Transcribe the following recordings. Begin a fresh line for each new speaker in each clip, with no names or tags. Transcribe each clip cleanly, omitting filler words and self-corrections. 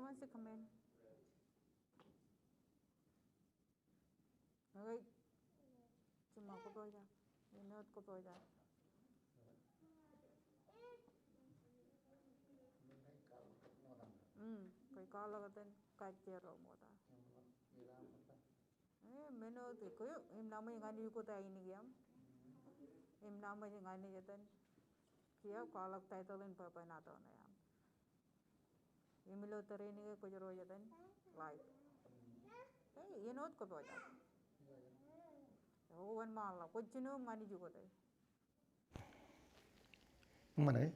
wants to come in. Okay. Cuma ko po ya. Minot ko po ya. Kay kala katan kajero mo ta. Minot ko yo. Nama yang ani ko ta ini giam. Nama yang ani jatan. Kia kala title pa pa nato na yam. Imilo tereni ko jero jatan. Like. Hey, you know ko po ya. Oh, one mala. Ko chino mani ju ko ta.
Mana?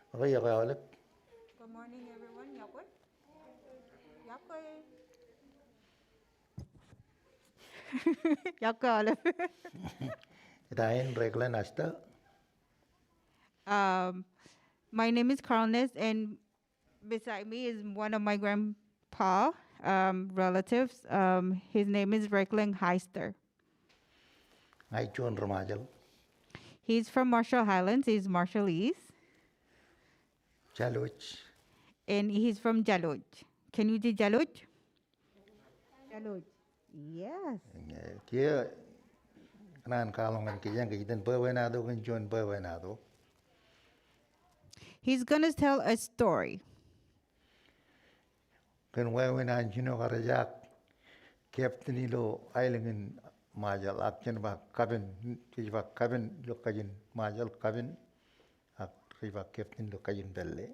Apa ya kau alek?
Good morning, everyone. Yakoi. Yakoi. Yakoi alek.
Itahin regular nasta.
My name is Carlness, and beside me is one of my grandpa relatives. His name is Reckling Heister.
Ai chuan ramajal.
He's from Marshall Highlands. He's Marshallese.
Chaluch.
And he's from Jaloj. Can you do Jaloj? Jaloj. Yes.
Kia kanan kalong kan kijang kijitan perwenado kan chuan perwenado.
He's going to tell a story.
Kan wewenan chino karajak captain ilo ailengan majal akchen ba cabin kijiba cabin lo kajin majal cabin ak kijiba captain lo kajin belle.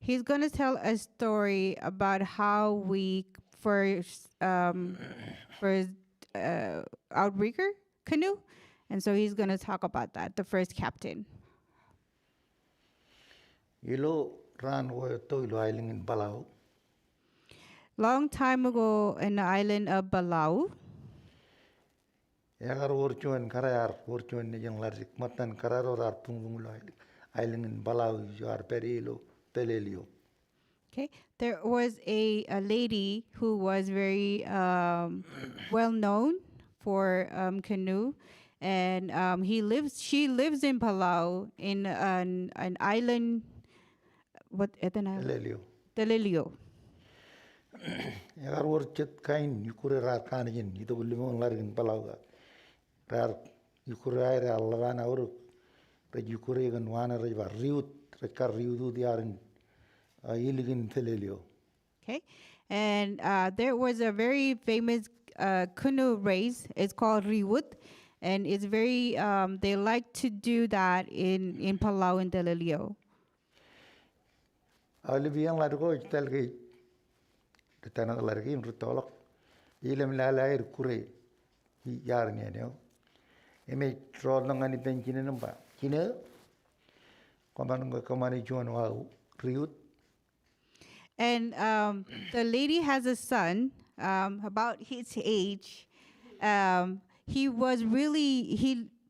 He's going to tell a story about how we first outrigger canoe. And so he's going to talk about that, the first captain.
Ilo ran wo to ilo ailengan balau.
Long time ago in the island of Balau,
Yagar urchuan karayar urchuan ni yang larik matan kararo ar punggung lo ailengan balau jar perilo telelio.
okay, there was a lady who was very well known for canoe, and she lives in Palau in an island. What at an island?
Telelio.
Telelio.
Yagar urchet kain yukure rar kanijin itu limong larikin balau ga rar yukure air allavana ur re yukure gan wana re ba riut re kar riudu diarin iligin telelio.
Okay, and there was a very famous canoe race. It's called Riwut, and it's very. They like to do that in Palau and Telelio.
Alibiang largo telgi tanah largi imrutolok ilam lalai kure yar ni ano eme troll nangani pencine namba kine kamani juan wau riut.
And the lady has a son about his age. He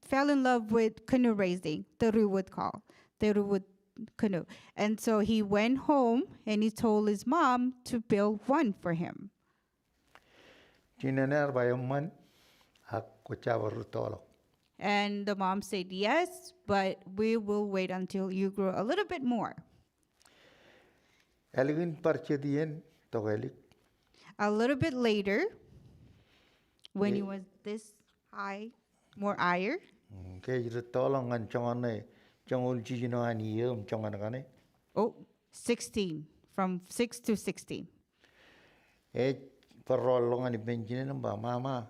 fell in love with canoe racing, the Riwut canoe. And so he went home and he told his mom to build one for him.
Chinaner bayaman hak kucabar rutolok.
And the mom said, yes, but we will wait until you grow a little bit more.
Elegin parchedien togelik.
A little bit later, when he was this high, more higher,
Kay rutolong ngan chongane chongul chijino ani yum chonganagane.
16, from 6 to 16.
Perolong ani pencine namba mama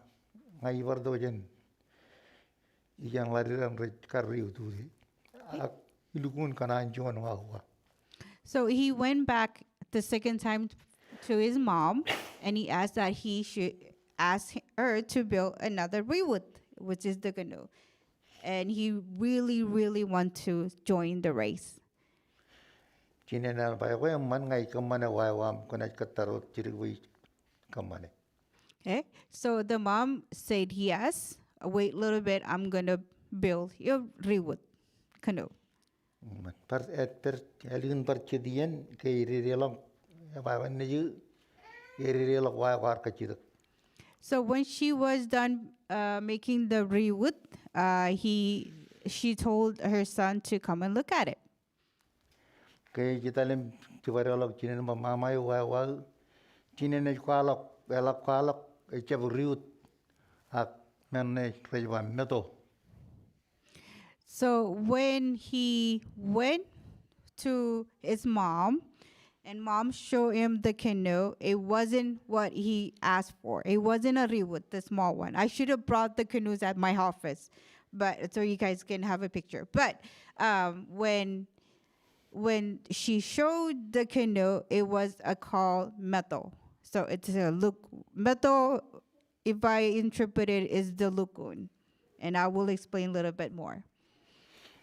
ngai bardojen. Yang lariran kariu tu ak ilukun kanan juan wahua.
So he went back the second time to his mom, and he asked that he should ask her to build another Riwut, which is the canoe. And he really, really want to join the race.
Chinena ba ko man ngai kamana wawam kunat katarot chirwi kamane.
Okay, so the mom said yes. Wait a little bit. I'm gonna build your Riwut canoe.
Per elegin parchedien ke irirelong ba neju irirelong wa kachid.
So when she was done making the riut, she told her son to come and look at it.
Kaya kita lim tiwarolog chinen mamay wa chinen kwalok echab riut ak menne rejwa meto.
So when he went to his mom, and mom showed him the canoe, it wasn't what he asked for. It wasn't a riut, the small one. I should have brought the canoes at my office, but so you guys can have a picture. But when she showed the canoe, it was a called metal. So it's a look metal. If I interpret it, is the lagoon, and I will explain a little bit more.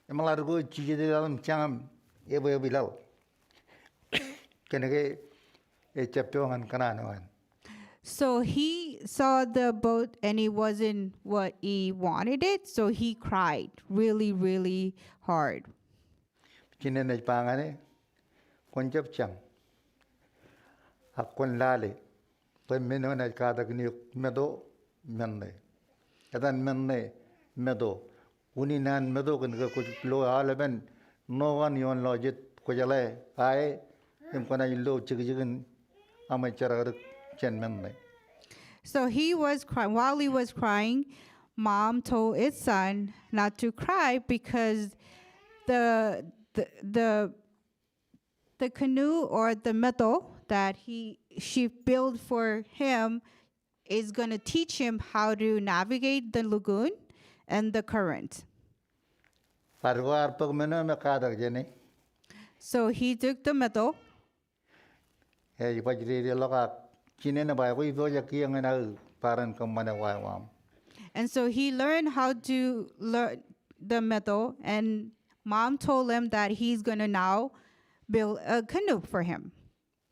Emalargo chije dalam changam ebo bilal. Kenege echaptongan kananawan.
So he saw the boat and it wasn't what he wanted it, so he cried really, really hard.
Chinen pangane konjap chang. Akon lale. Pen meno na kada gni medo menne. Kadan menne medo. Uni nan medo kan ka kuch lo alaben no one yon lojit ko jale ai em kona lo chigigin amachara chen menne.
So he was crying. While he was crying, mom told his son not to cry because the canoe or the metal that she built for him is going to teach him how to navigate the lagoon and the current.
Parwar pag meno me kada jene.
So he took the metal.
Hey pajri loka chinen ba ko ibo ya kiyang na paran kamana wa.
And so he learned how to learn the metal, and mom told him that he's going to now build a canoe for him.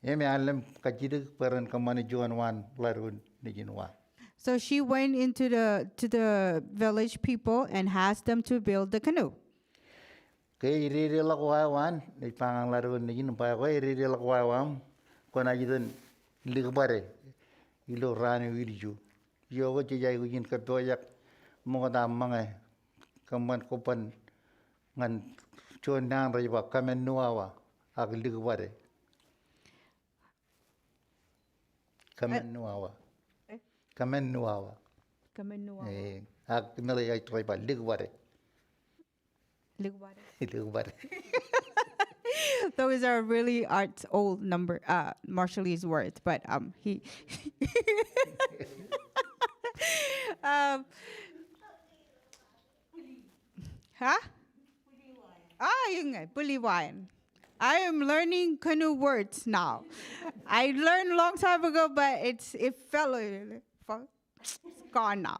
Eme alam kajidik paran kamana juan wan larun nijinwa.
So she went into the village people and asked them to build the canoe.
Kay iriri lakwa wan ni pangang larun nijin pa ko iriri lakwa wan kona jidun ligbare ilo rani wirju. Yo ko jay ko jin katoyak mo da mga kaman kopan ngan chon nang riba kamen nuawa ag ligbare. Kamen nuawa. Kamen nuawa. Ag nalay ay triba ligbare. Ligbare.
Those are really old Marshallese words, but he huh? Yun nga, puliwayan. I am learning canoe words now. I learned a long time ago, but it fell. It's gone now.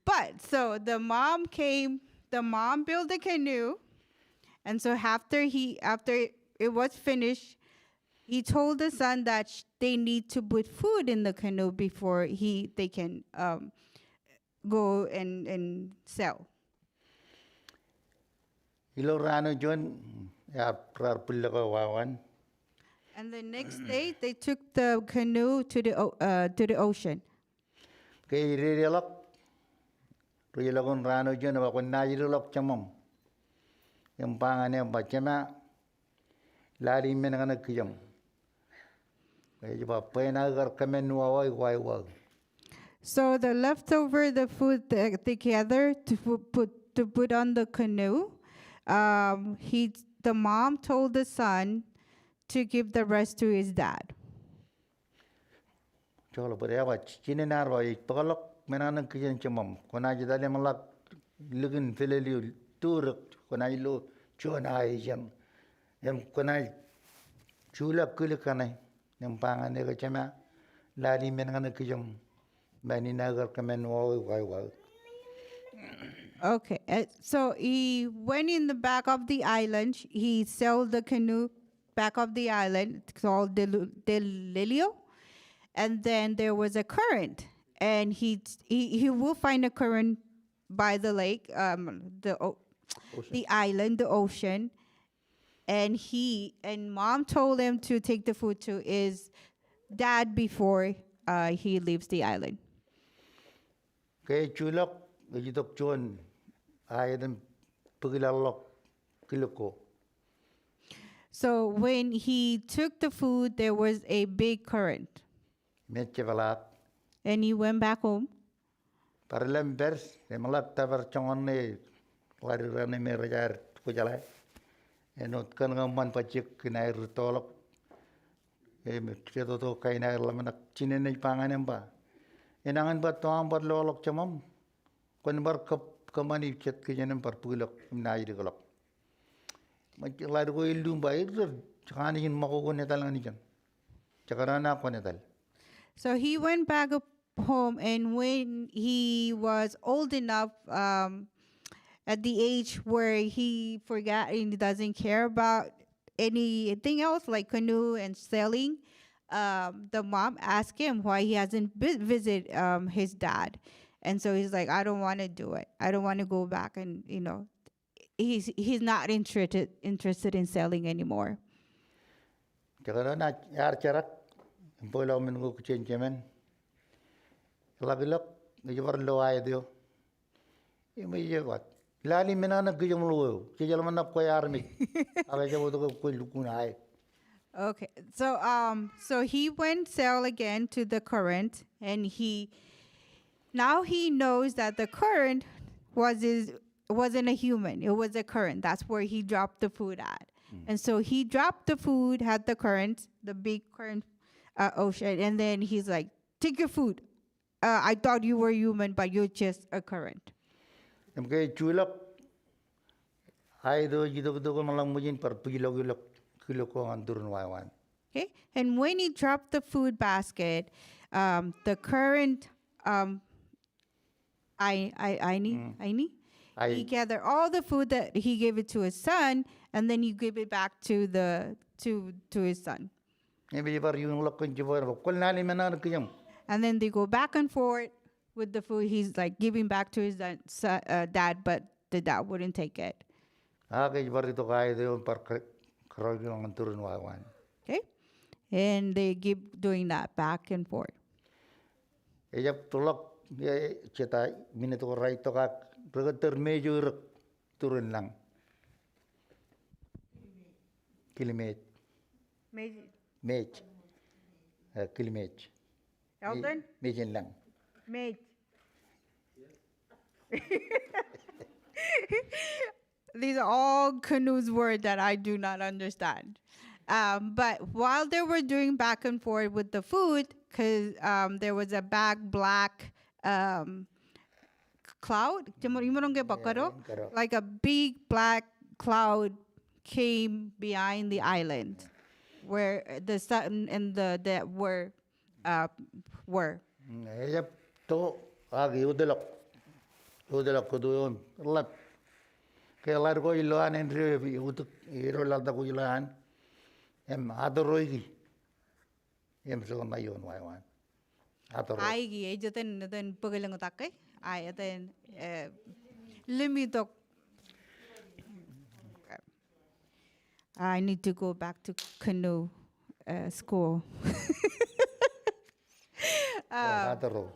But so the mom built the canoe, and so after it was finished, he told the son that they need to put food in the canoe before they can go and sell.
Ilo rano John ya prar pullaka wawan.
And the next day, they took the canoe to the ocean.
Kay rirelak rilakon rano John ba kun najirulak chamam. Yung pangane bachama lari men nga nagkiyam. Kaya ba pena gar kamen nuaway wai.
So the leftover the food together to put on the canoe. The mom told the son to give the rest to his dad.
Cholo pare ba chininar ba ipakalak menan kiyan chamam. Kona jidale malak lugin fileli turuk kona ilo chona ayan. Yam kona chula kulikanay. Yung pangane ka chama lali men nga nagkiyam bani nagar kamen wai.
Okay, so he went in the back of the island. He sailed the canoe back of the island. It's called Delilio. And then there was a current. And he will find a current by the lake, the island, the ocean. And mom told him to take the food to his dad before he leaves the island.
Kay chulak Gajidok John, I them Pugilalok Kiloko.
So when he took the food, there was a big current,
Metchevalak.
and he went back home.
Paralem Bers, Emalak Tavar Chongone, Larirane Merajar Pujalai, and not Kangaman Pachik in Air Tolok, Cheto Kaina Lamanak Chinene Panganemba. En Angan Batom but Lolok Chamum, Quenbar Kamani Chet Kijanum Parpulok, Naidolok. Largo Ilum by Chani in Mako Netalanijan, Chakarana Conetal.
So he went back home, and when he was old enough, at the age where he forgot and he doesn't care about anything else like canoe and sailing, the mom asked him why he hasn't visit his dad, and so he's like, I don't want to do it. I don't want to go back, and he's not interested in sailing anymore.
Chakarana Archarak, Polo Mingo Chenjaman, Labilok, the Yavarlo Idio. You may what? Lali Minana Gijamlu, Kijalamana Koyarmi, Avajavukunai.
Okay, so he went sail again to the current, and now he knows that the current wasn't a human; it was a current. That's where he dropped the food at, and so he dropped the food at the current, the big current ocean, and then he's like, "Take your food. I thought you were human, but you're just a current."
Okay, Chulok, I do Malamujin Parpilogulok, Kiloko and Durunwaiwan.
Okay, and when he dropped the food basket, the current, he gathered all the food that he gave it to his son, and then he gave it back to his son.
Maybe you look into Kolnali Manakayam.
And then they go back and forth with the food. He's like giving back to his dad, but the dad wouldn't take it. Okay, and they keep doing that back and forth.
Cheta minute or right to Regator major turun lang. Kilimate. Mage. Kilimate.
Eldon?
Majin lang.
Mage. These are all canoes words that I do not understand. But while they were doing back and forth with the food, because there was a black cloud, like a big black cloud came behind the island where the sun and the that were.
To agi udelok kudu lap kaya largo iloan and revi utuk iro lalda ko iloan adoroigi so na yon waiwan adoro
ai gi then pagalang utakay ai then limitok. I need to go back to canoe school.
adoro.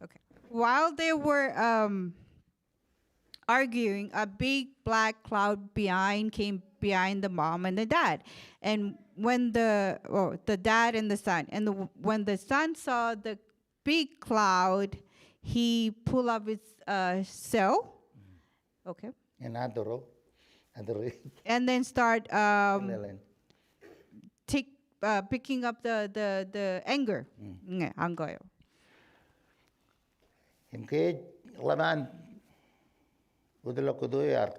Okay. While they were arguing, a big black cloud came behind the mom and the dad. And when the dad and the son, when the son saw the big cloud, he pulled up his sail. Okay.
And adoro.
And then start picking up the anger. Angoyo.
Imke laman udelok kudu yar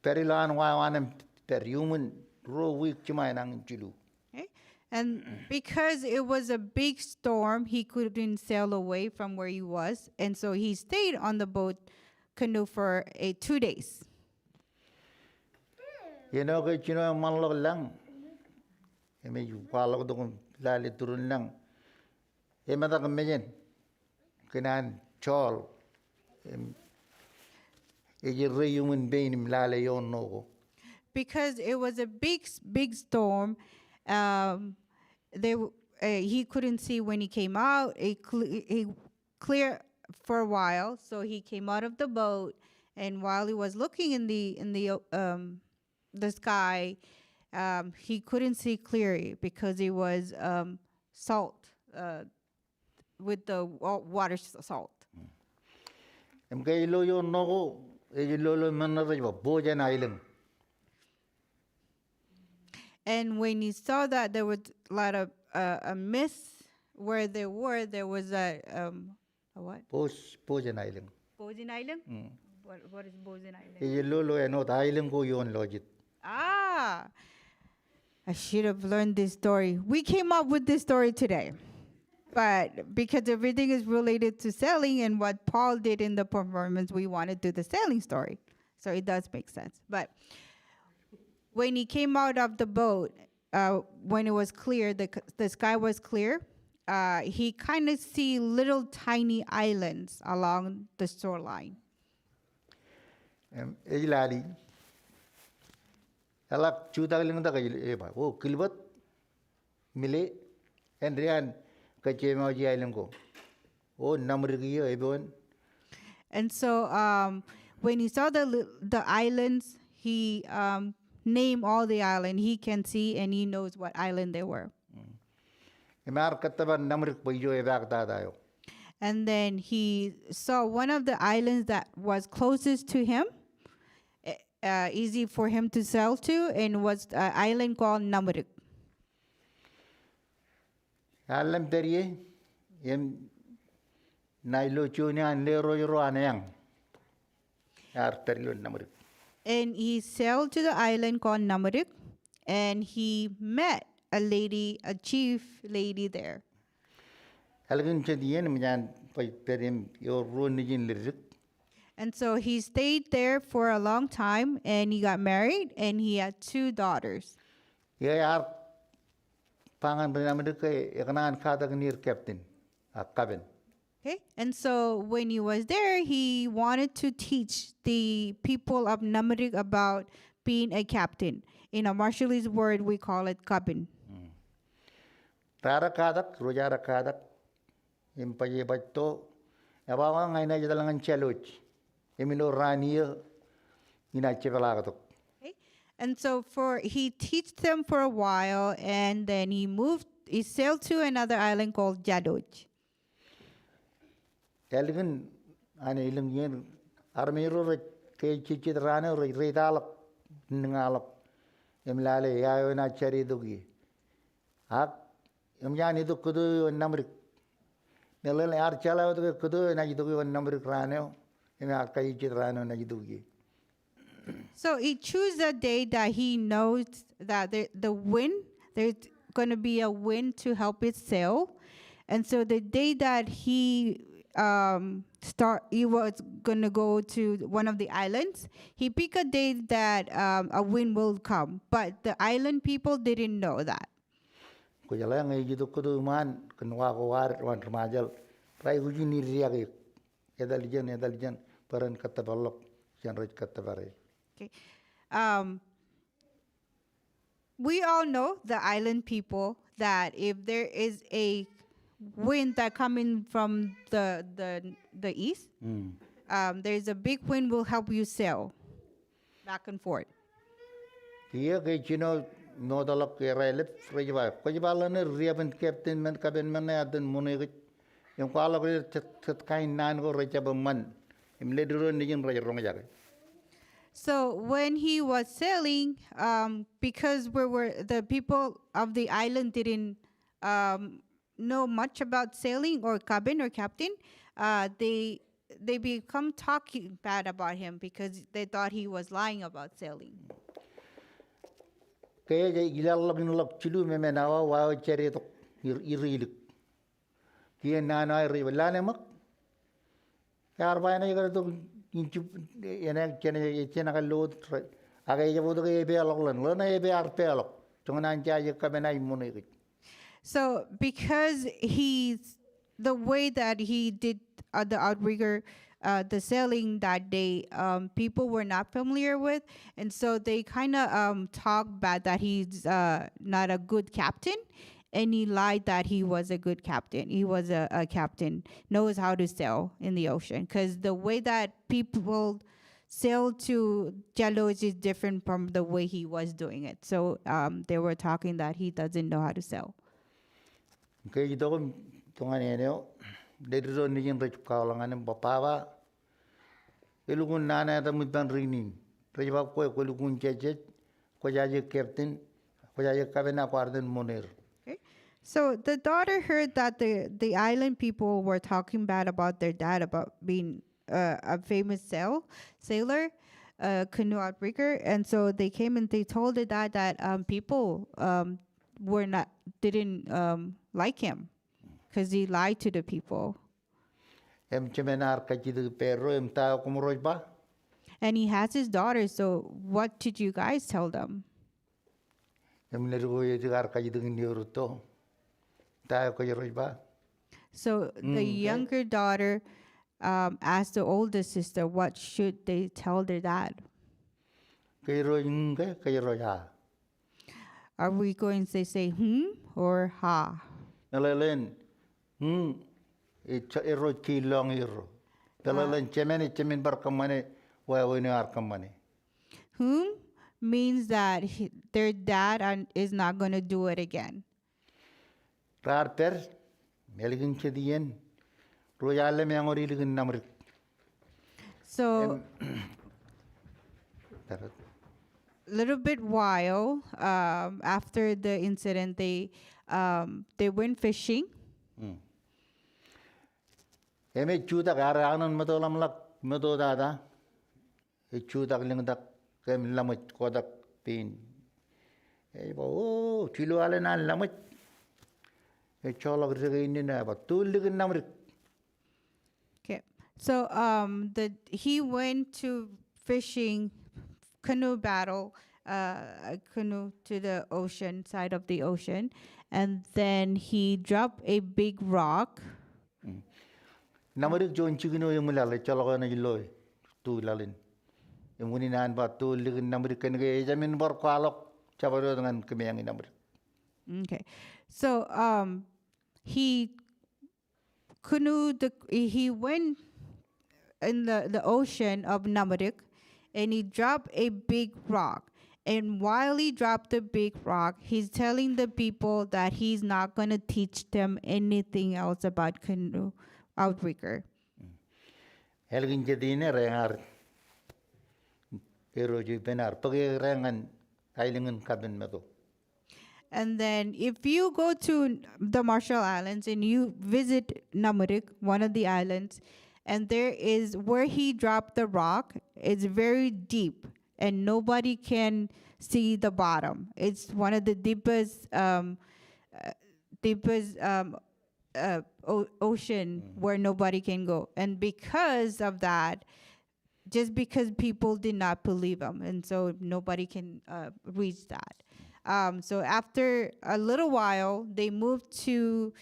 perilan waiwan per human ro week chimay nang chilu.
Okay. And because it was a big storm, he couldn't sail away from where he was, and so he stayed on the canoe for 2 days.
Manlog lang. Medyo palak do kung lali turun lang. Mata kamayan. Kinan chol. Human being lali yon no.
Because it was a big storm, he couldn't see when he came out. He clear for a while. So he came out of the boat, and while he was looking in the sky, he couldn't see clearly because it was salt with the water salt.
Kay lo yo no ko lolo man na ba bojan island.
And when he saw that there was a lot of a mist where there was a what?
Bojan island.
Bosin Island? What is Bosin Island?
Lolo no island ko yon logit.
Ah, I should have learned this story. We came up with this story today. But because everything is related to sailing and what Paul did in the performance, we want to do the sailing story. So it does make sense. But when he came out of the boat, when it was clear, the sky was clear, he kind of see little tiny islands along the shoreline.
Ejlali. Alak chuta kaling da kay ba. Oh kilbat mile and rian kachemaji island ko. Oh namrigi ebon.
And so when he saw the islands, he named all the island. He can see and he knows what island they were.
Emar kataban namrik payo ebak tayo.
And then he saw one of the islands that was closest to him, easy for him to sail to, and was an island called Namurik.
Alam teriye em nailo chunya an le roy ro anayang. Ar teriyo namrik.
And he sailed to the island called Namurik, and he met a chief lady there.
Algun chediyen mjan pay perim yo ro nijin lirik.
And so he stayed there for a long time, and he got married, and he had 2 daughters.
Yeah, ar pangan namrik kay ekanan kata near captain a cabin.
Okay, and so when he was there, he wanted to teach the people of Namurik about being a captain. In a Marshallese word, we call it kabin.
Rara kadak, rojara kadak, impaye bato, abawa ngay na jadalangan challenge. Emino raniya, inachevalato.
Okay, and so he taught them for a while, and then he sailed to another island called Jadoj.
Elgin, an ilang yen, armiro kay chichit rana, redalak, ningalak, emlale, yayo na chari dugi. Ak, emjani du kudu namrik. Nelal ar chala du kudu na jidugi namrik rano, emak kay chichit rano na jidugi.
So he chose a day that he knows that there's going to be a wind to help it sail. And so the day that he was going to go to one of the islands, he picked a day that a wind will come. But the island people didn't know that.
Kujala ngay jidu kudu man, kunwa ko war wan ramajal, rai uji ni riyak edalijan, paran katabalok, jan raj katabare.
Okay. We all know the island people that if there is a wind that coming from the east, there's a big wind will help you sail back and forth.
Iya kay chino no dalak kay relip frejwa. Kajibala na riaban captain man kabin man na adan munigit. Yung kwala ko tat kain nan ko rejaba man. Imleduro nijin rejrong jagay.
So when he was sailing, because the people of the island didn't know much about sailing or cabin or captain, they become talking bad about him because they thought he was lying about sailing.
Kaya ilalak nulak chilu me menawa wa chere to irilik. Kaya nana iri wala mak. Kaya arba na igar to inchu ena chena kalot agay jabo to kaya be alok lana ebe arpe alok. Tungan anja kabena imunigit.
So because the way that he did the outrigger, the sailing that day, people were not familiar with, and so they kind of talk bad that he's not a good captain, and he lied that he was a good captain. He was a captain, knows how to sail in the ocean. Because the way that people sail to Jalos is different from the way he was doing it. So they were talking that he doesn't know how to sail.
Kaya ito ko tungan niyo, dito niyan rich kaulangan ng bapawa. Ilukun nana tamu ban rinin. Rejba ko ilukun jejet, ko jaje captain, ko jaje kabina kwarden monir.
Okay. So the daughter heard that the island people were talking bad about their dad about being a famous sailor, canoe outbreaker, and so they came and they told the dad that people didn't like him because he lied to the people.
Chemenar kajidu perro tao kumuroj ba?
And he has his daughter. So what did you guys tell them?
Nerugo yedigar kajidu niuruto. Tao kajiroj ba?
So the younger daughter asked the older sister, what should they tell their dad?
Kajiroj ha.
Are we going to say or ha?
Nalalen, eroj ki long iro. Nalalen chemen barkamane wawini arkamane.
Means that their dad is not going to do it again.
Rar per, meligin chediyen, royale me angori ligin namrik.
So little bit while after the incident, they went fishing.
Eme chuta garanan matolam lak matodada. E chuta lingdak kem lamut kodak pin. Oh, chilo alena lamut. E cholak regain na ba tul ligin namrik.
Okay, so he went to fishing canoe battle, canoe to the ocean side of the ocean, and then he dropped a big rock.
Namarik John Chigino Yumula, Cholagana Yiloy, two lalin. And when in Anba, two ligin Namrican gay, I mean, Borqualok, Chavarodan and Kamayang number.
Okay, so he went in the ocean of Namarik, and he dropped a big rock. And while he dropped the big rock, he's telling the people that he's not going to teach them anything else about canoe outbreaker.
Helgin Jadine Rangar Eroji Benar, Pagi Rangan, Island Cabin Meadow.
And then if you go to the Marshall Islands and you visit Namarik, one of the islands, and there is where he dropped the rock, it's very deep and nobody can see the bottom. It's one of the deepest ocean where nobody can go. And because of that, just because people did not believe him, and so nobody can reach that. So after a little while, they moved to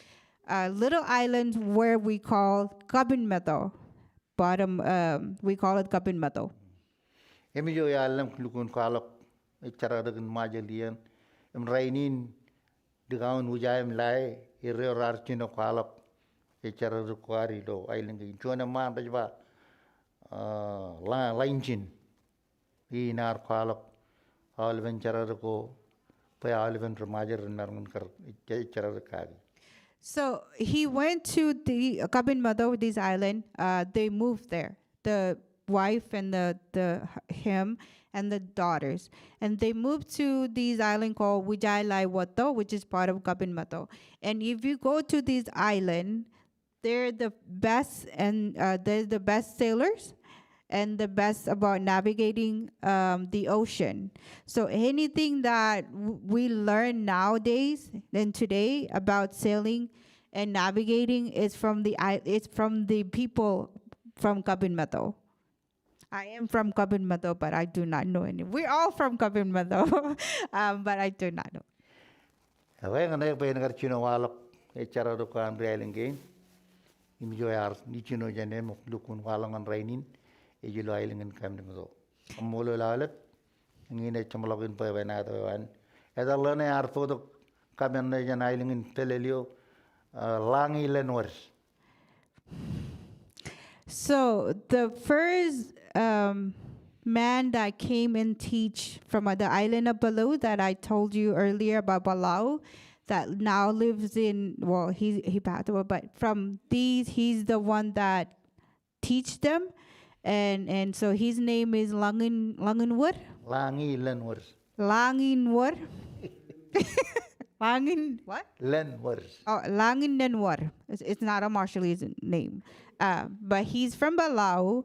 a little island where we call Cabin Meadow. We call it Cabin Meadow.
Emijo Yalam Lukun Kalok, a Charadagan Majalian, Rainin, the gown which I am lie, a rare archino Kalok, a Charadaquari, though island in Chona Mandajva, Langin, in our Kalok, Alvan Charadaco, Pay Alvan Ramajar and Narmankar, Charadakari.
So he went to the Cabin Meadow, this island. They moved there. The wife and him and the daughters, and they moved to this island called Wijai Wato, which is part of Cabin Meadow. And if you go to this island, they're the best, and they're the best sailors and the best about navigating the ocean. So anything that we learn nowadays and today about sailing and navigating is from the people from Cabin Meadow. I am from Cabin Meadow, but I do not know any. We're all from Cabin Meadow, but I do not know.
Away and I pay Narchino Wallop, a Charadokan railing game. Enjoy our Nichino Janem of Lukun Wallang and Rainin. Ejilo Island and Camden. A molo lalet, and in a chamalogin by another one. As I learn our photo Kamen na yan ailingin telelio langi lenwer.
So the first man that came and teach from the island of Palau that I told you earlier about Palau, that now lives in, well, he passed away, but from these, he's the one that teach them, and so his name is Langinwar,
Langi lenwer.
Langinwar, Langin what?
Lenwer.
Oh, Langin Nenwar. It's not a Marshallese name. But he's from Balao.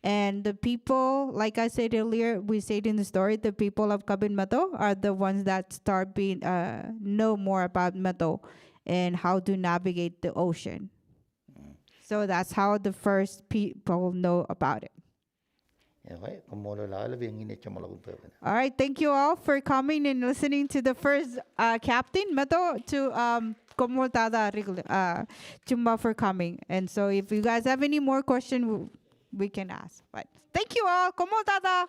And the people, like I said earlier, we said in the story, the people of Kabin Mato are the ones that start being know more about Mato and how to navigate the ocean. So that's how the first people know about it.
Okay, kumolo la ala bing init yung malagun pa.
All right, thank you all for coming and listening to the first captain, Mato, to Komultada Chumba for coming. And so if you guys have any more questions, we can ask. But thank you all. Komultada.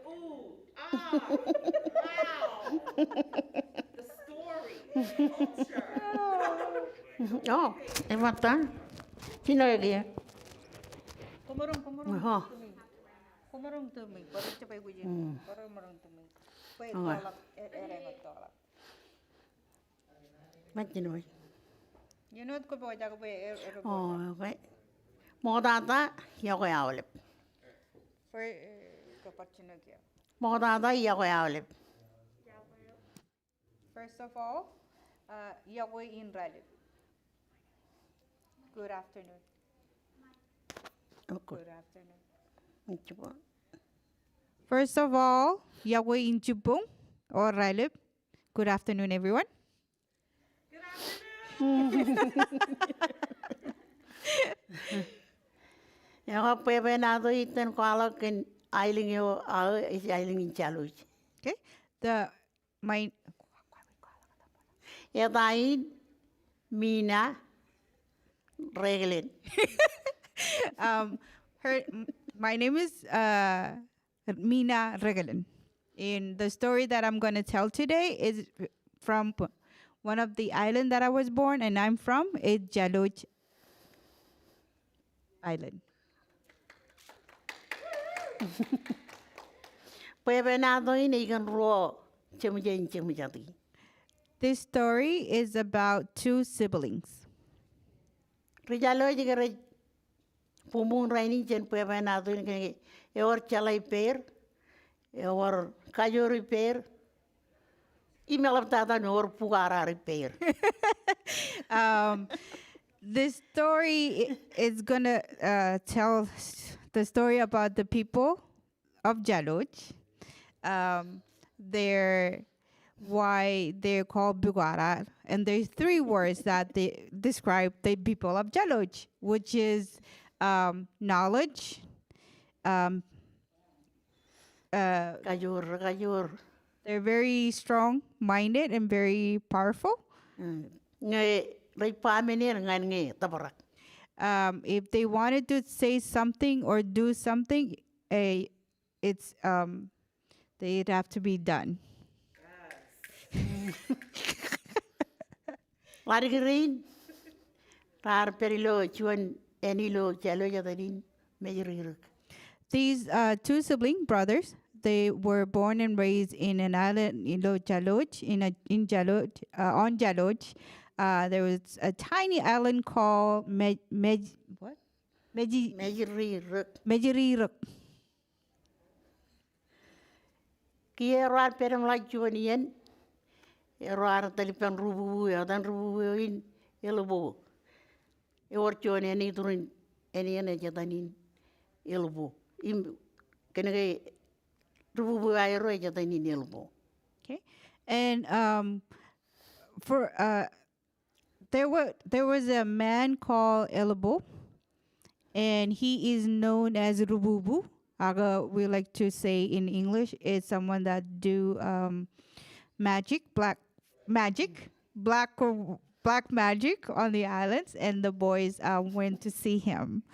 Ooh, wow. The story, the culture.
Oh, mata. Sino ya?
Kumarong
Aha.
tuming. Kumarong tuming. Parang capay ko
Hmm.
Parang marong tuming. Pwede
Okay.
tolak. Ere tolak.
Macam ni.
Yunod ko po jago po ere
Oh, okay. Mau tata, ya kau awalip.
For kapatino kya.
Mau tata, ya kau awalip.
First of all, Yahweh in Ralip. Good afternoon.
Okay.
Good afternoon.
Cuba.
First of all, Yahweh in Jubung or Ralip. Good afternoon, everyone.
Good afternoon.
Ya kau pepe nado iten kalau kan ailing yo, is ailing in challenge.
Okay. My
Ya tain, Mina, regelin.
my name is Mina Regalen. And the story that I'm going to tell today is from one of the island that I was born and I'm from. It's Jaloj Island.
Pepe nado ini ikan ruo, cemujati.
This story is about two siblings.
Rijalo juga rej, pumbung raini jen pepe nado ini kan, ewar calai per, ewar kajuri per, imelap tata nor pugara repair.
This story is going to tell the story about the people of Jaloj. Why they're called Bugara. And there's three words that they describe the people of Jaloj, which is knowledge,
Kajur.
they're very strong-minded and very powerful.
Ngai rej pamenir ngai ngai tabarak.
If they wanted to say something or do something, it's they'd have to be done.
Lari gerin, tar perilo cuan enilo calo jatarin mejeriruk.
These two sibling brothers, they were born and raised in an island in Jaloj, in Jaloj, on Jaloj. There was a tiny island called
Mejeriruk.
Mejiriruk.
Kia roar perem lai cuan ien, roar talipan rubu ya dan rubu in elobo. Ewar cuan eni turun eni ene jatanin elobo. Im kena rubu aero jatanin elobo.
Okay, and for there was a man called Elabo, and he is known as Rububu. Aga, we like to say in English, is someone that do black magic on the islands, and the boys went to see him.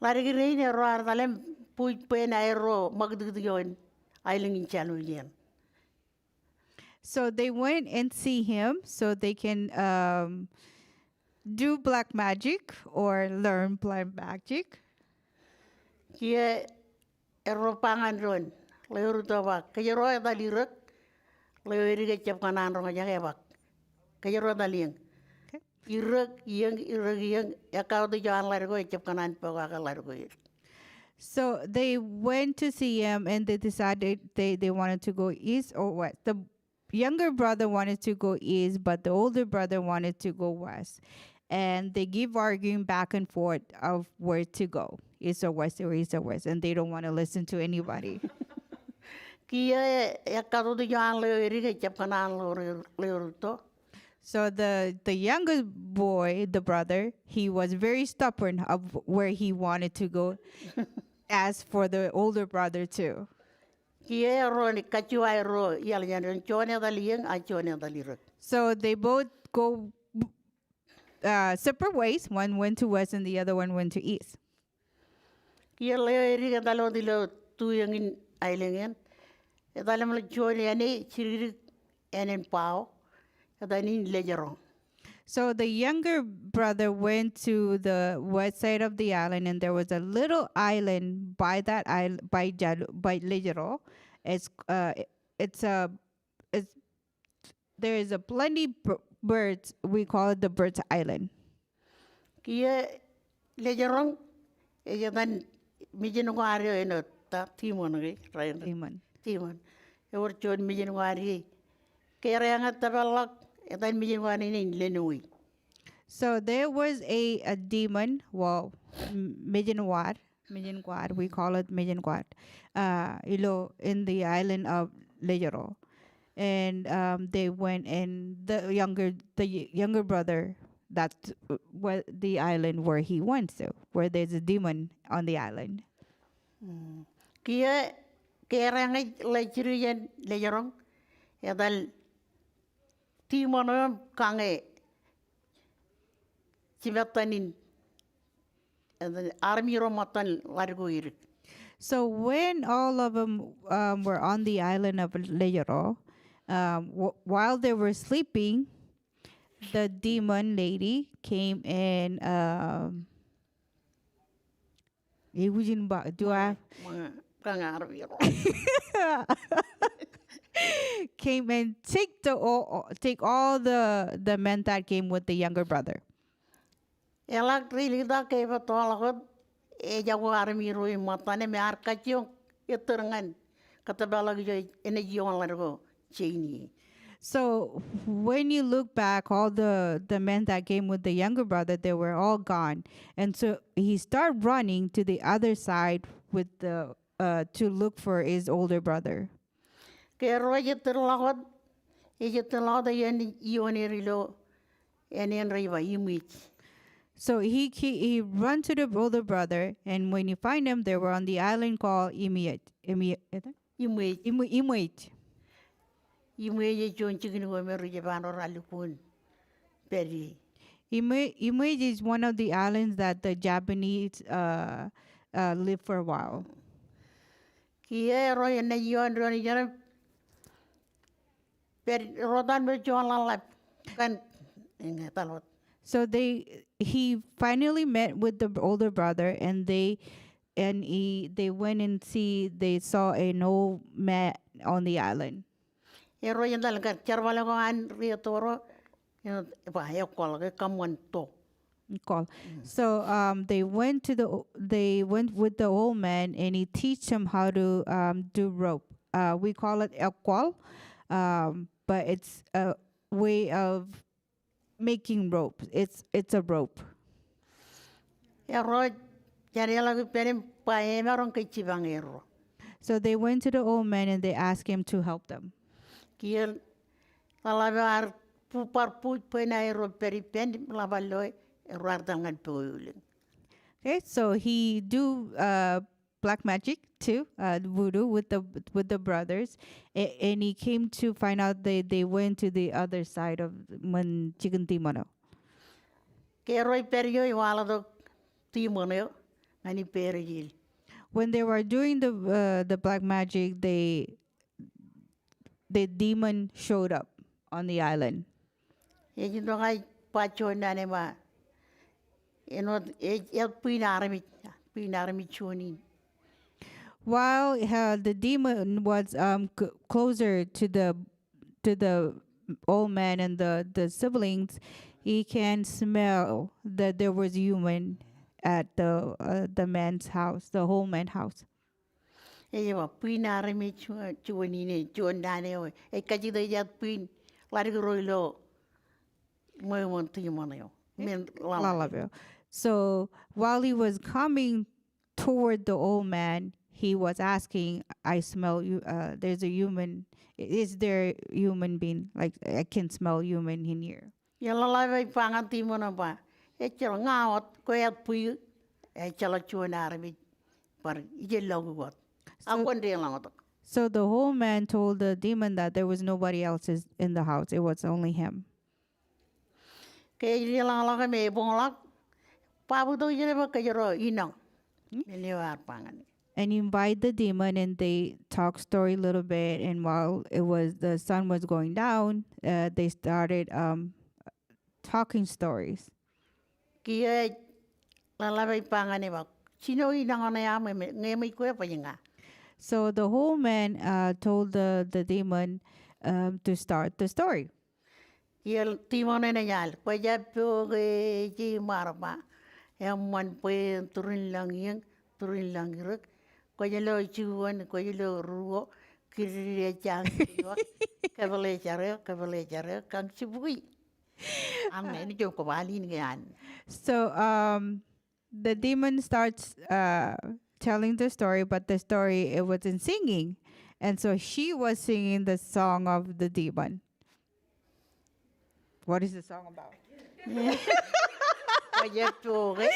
Lari gerin roar talem puj pen aero magdugdugon ailing in chalo ien.
So they went and see him so they can do black magic or learn black magic.
Kia ero pangan ron, leo rutaba, kaya roa dalirek, leo erige cap kanan ronga jaga bak, kaya roa dalieng.
Okay.
Irek yang, ya kau tu jangan lari kau cap kanan pakai akal lari kau.
So they went to see him and they decided they wanted to go east or west. The younger brother wanted to go east, but the older brother wanted to go west. And they keep arguing back and forth of where to go, east or west or east or west, and they don't want to listen to anybody.
Kia ya kau tu jangan leo erige cap kanan leo ruto.
So the youngest boy, the brother, he was very stubborn of where he wanted to go, as for the older brother too.
Kia ro ni kacuai ro ial jangan cuane dalieng, a cuane dalirek.
So they both go separate ways. One went to west and the other one went to east.
Kia leo erige dalo dilo tuyangin ailengen. Dalam la join ane chiri enen pao. Danin lejerong.
So the younger brother went to the west side of the island, and there was a little island by that island by Lejero. It's it's a it's there is a plenty birds. We call it the Birds Island.
Kia lejerong. Ella dan mijin ngari eno ta timon ngai rain.
Timon.
Timon. Ewer join mijin ngari. Kaya yang tabalak. Dan mijin ngari ni lenui.
So there was a demon, well, Mijinwad, we call it Mijinwad, in the island of Lejero. And they went, and the younger brother, that's what the island where he went to, where there's a demon on the island.
Kia yang lejirian lejerong. Dal timon kange. Cimatanin army romatan largo irik.
So when all of them were on the island of Lejero, while they were sleeping, the demon lady came and do I
Kang army ro.
came and take all the men that came with the younger brother.
Elak really da ke batolakot jago army ro matane me arkachyo iterangan katabalag jo energy on largo chini.
So when you look back, all the men that came with the younger brother, they were all gone. And so he started running to the other side with the to look for his older brother.
Ke ro iterlakot iterlakot yen ionirilo enen riva imich.
So he run to the older brother, and when you find them, they were on the island called Imuit.
Imich.
Imuit.
Imich jon chikin go meru jebano ralukun. Peri.
Imuit is one of the islands that the Japanese live for a while.
Kia ro yen yon ro yen per rodan me jon lalap kan talot.
So he finally met with the older brother, and they went and they saw an old man on the island.
Ero yen dal gar charwala ko an rio toro ba yo kol ke kamon to.
Call. So they went with the old man, and he teach them how to do rope. We call it equal, but it's a way of making rope. It's a rope.
Ero jariala ko perim pa emeron ke chibang ero.
So they went to the old man and they asked him to help them.
Kiel lalabar pu par pu pena ero peri pen lavaloy ero ardangan puuling.
Okay, so he do black magic too, voodoo with the brothers, and he came to find out they went to the other side of Chikantimono.
Keroi perio iwala do timono ani perigil.
When they were doing the black magic, the demon showed up on the island.
Eji do ngai pacho nane ma. Eno pinarami choni.
While the demon was closer to the old man and the siblings, he can smell that there was human at the man's house, the whole man's house.
Eji wa pinarami choni ne chon nane o. E kaji do ya pin largo Mo won timono. Men
Lalabelle. So while he was coming toward the old man, he was asking, I smell you. There's a human. Is there a human being? Like, I can smell human in here.
Yala lai pangan timono ba. E chalo ngaot ko ya pui. E chalo chuanarami par ije logo got. Akon de langot.
So the whole man told the demon that there was nobody else in the house. It was only him.
Ke yala la me bonglak. Pabu do jere ba ke jero inang. Meliwar pangan.
and invite the demon, and they talk story a little bit. And while the sun was going down, they started talking stories.
Kia lalawai pangane wak. Sino inangana ya ngemai kue pa yunga.
So the whole man told the demon to start the story.
Kia timone na yal. Kue japo ke ji marama. Man pue turin lang iruk. Kue jalo chuan, kue jalo ruo. Kiri jang wak. Kavale jare, kang sibui. Ang ni jom kawali ni yan.
So the demon starts telling the story, but the story it wasn't singing, and so she was singing the song of the demon. What is the song about?
Kue japo ke.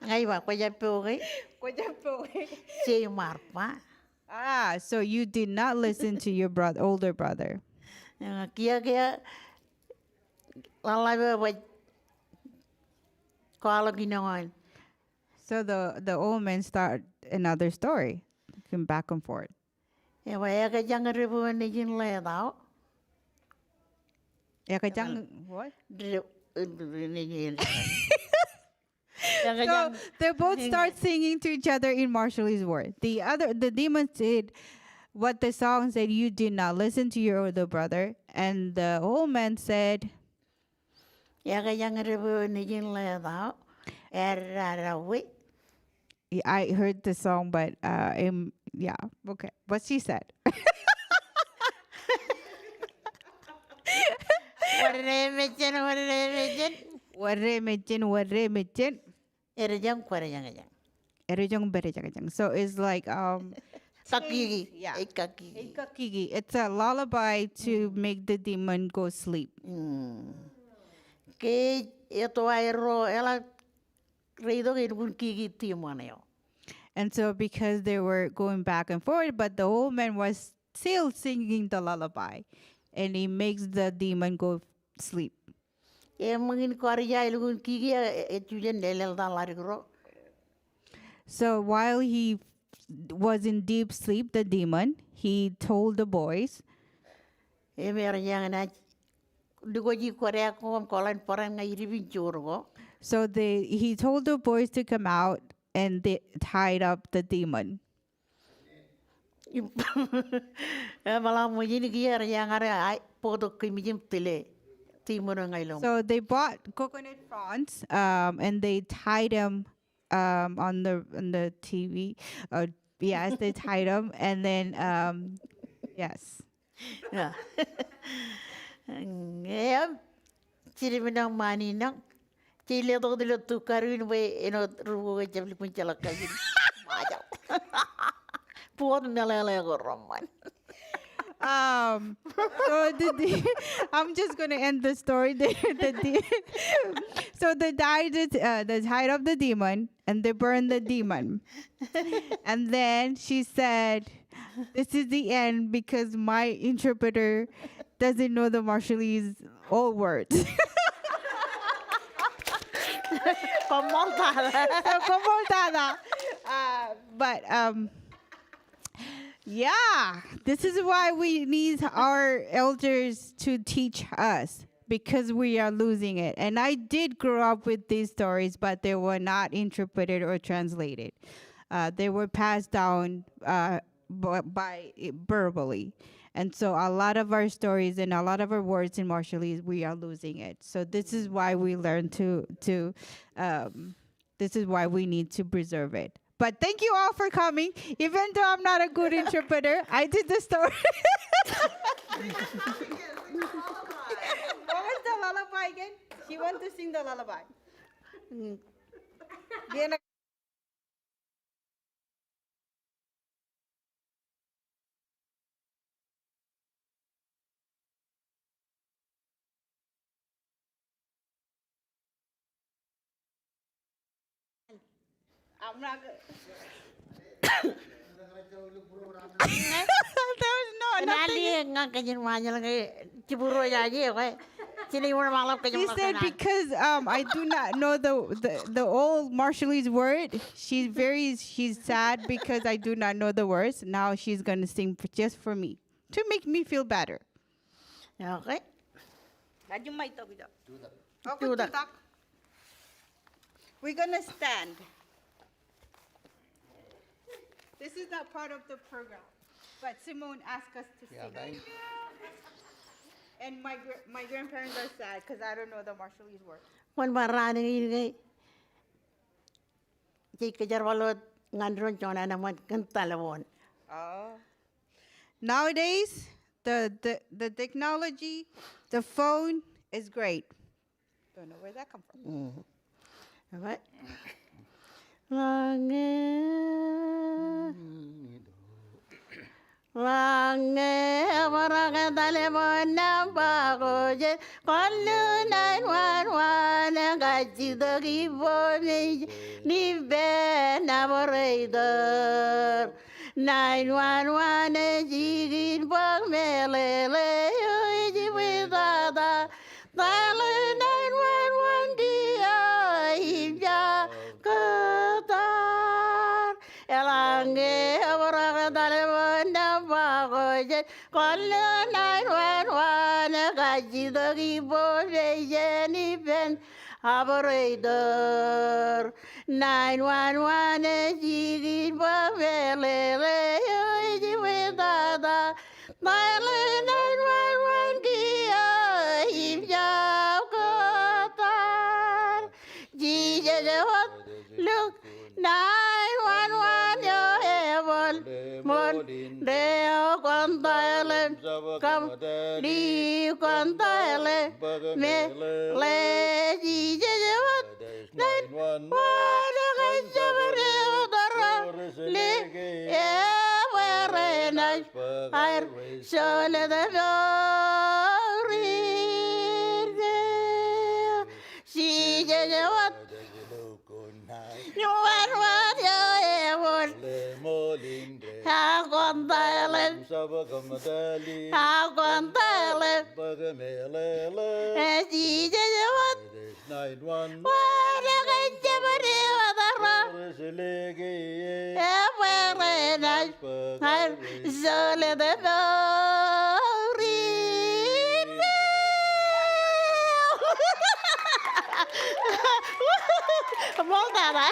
Ngai wa kue japo ke. Si marpa.
Ah, so you did not listen to your older brother.
Kia lalai wa kala ginangan.
So the old man start another story, going back and forth.
E wa ya ka jang rebu ni jin le dao.
What?
Ni jin.
So they both start singing to each other in Marshallese word. The demon said what the song said, you did not listen to your older brother. And the old man said,
Ya ka jang rebu ni jin le dao. Rawi.
I heard the song, but yeah, okay. What she said. Warre mechen.
Erejang kwara jang jang.
Erejong berejang. So it's like
Kakigi.
Yeah.
Kakigi.
Ikakigi. It's a lullaby to make the demon go sleep.
Ke eto aero ela reido ke bun kigi timoneo.
And so because they were going back and forth, but the old man was still singing the lullaby, and he makes the demon go sleep.
E mungin kwarja ilgun kigi etujen lelel dan larigro.
So while he was in deep sleep, the demon, he told the boys,
E mer yang na dugoji korea ko kolan paran ngai ribin churgo.
so he told the boys to come out, and they tied up the demon.
E malam mujin gier yang are ai podo kimijim tile. Timono ngai long.
So they bought coconut fronds, and they tied him on the TV. Yes, they tied him, and then yes.
Ya. Ngem ciriminang mani nang cile to dilo tu karuin we eno rugo ke jabli pun chalak kaji. Majau. Puot nalele ko roman.
So I'm just gonna end the story there. So they tied up the demon, and they burned the demon. And then she said, "This is the end because my interpreter doesn't know the Marshallese old words." Comportada. But yeah, this is why we need our elders to teach us, because we are losing it. And I did grow up with these stories, but they were not interpreted or translated. They were passed down by verbally. And so a lot of our stories and a lot of our words in Marshallese, we are losing it. So this is why we learn this is why we need to preserve it. But thank you all for coming. Even though I'm not a good interpreter, I did the story. What was the lullaby again? She wanted to sing the lullaby. I'm not good. There was no nothing.
Nali nga kanyin manya lang ciburo ya je ko. Sini mo malam ka
She
yung
said because I do not know the old Marshallese word. She's sad because I do not know the words. Now she's gonna sing just for me to make me feel better.
Okay.
Do that.
Do that.
We're gonna stand. This is not part of the program, but Simone asked us to sing. And my grandparents are sad because I don't know the Marshallese word.
Wan marani ini kay. Jika kejar walot ngandron cona naman kentalawon.
Oh. Nowadays, the technology, the phone is great. Don't know where that come from.
Apa? Langit. Langit barang telepon nampak je kalau 911 gaji dari boni ni ben operator 911 jigin bang melele jiwi tata tale 911 dia hingga ketar elange barang telepon kalau 911 gaji dari boni ni ben operator 911 jigin bamelele jiwe tata tale 911 kia himja kotar jije jawat look 911 yo heaven mon deo kontale kam di kontale me le jije jawat 911 kajabare udara le every night air sole de glory jije jawat 911 yo heaven Aguantale, aguantale, jije jawat
911
wada kajabare udara every night air sole de glory Volta lá.